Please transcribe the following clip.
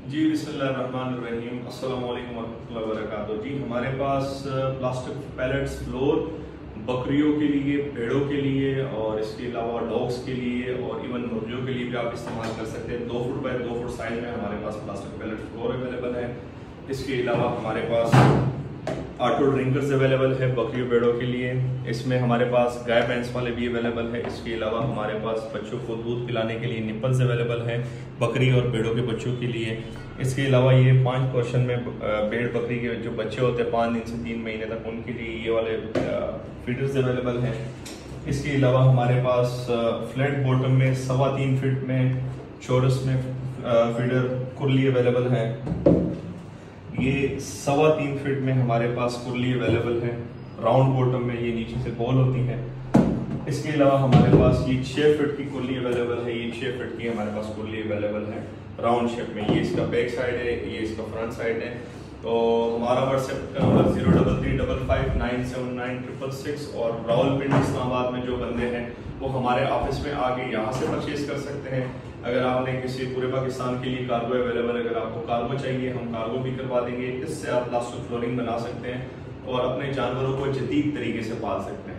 जी बिस्मिल्लाहिर्रहमानिर्रहीम, अस्सलाम वालेकुम वरहमतुल्लाहि वबरकातुहू। जी हमारे पास प्लास्टिक पैलेट्स फ्लोर बकरियों के लिए, भेड़ों के लिए और इसके अलावा डॉग्स के लिए और इवन मुर्गियों के लिए भी आप इस्तेमाल कर सकते हैं। 2 फुट बाय 2 फुट साइज में हमारे पास प्लास्टिक पैलेट फ्लोर अवेलेबल है। इसके अलावा हमारे पास ऑटो ड्रिंकर्स अवेलेबल है बकरियों भेड़ों के लिए। इसमें हमारे पास गाय भैंस वाले भी अवेलेबल है। इसके अलावा हमारे पास बच्चों को दूध पिलाने के लिए निप्पल्स अवेलेबल है बकरी और भेड़ों के बच्चों के लिए। इसके अलावा ये 5 पोर्शन में भेड़ बकरी के जो बच्चे होते हैं 5 दिन से 3 महीने तक, उनके लिए ये वाले फीडर्स अवेलेबल हैं। इसके अलावा हमारे पास फ्लैट बॉटम में 3.25 फीट में चौरस में फीडर कुरली अवेलेबल है। ये 3.25 फीट में हमारे पास कुरली अवेलेबल है। राउंड बॉटम में ये नीचे से गोल होती है। इसके अलावा हमारे पास ये 6 फीट की कुरली अवेलेबल है। ये 6 फीट की हमारे पास कुरली अवेलेबल है राउंड शेप में। ये इसका बैक साइड है, ये इसका फ्रंट साइड है। तो हमारा व्हाट्सएप का नंबर 0335597966 और रावलपिंडी इस्लामाबाद में जो बंदे हैं वो हमारे ऑफिस में आके यहाँ से परचेज कर सकते हैं। अगर आपने किसी पूरे पाकिस्तान के लिए कार्गो अवेलेबल, अगर आपको कार्गो चाहिए हम कार्गो भी करवा देंगे। इससे आप प्लास्टिक फ्लोरिंग बना सकते हैं और अपने जानवरों को जदीद तरीके से पाल सकते हैं।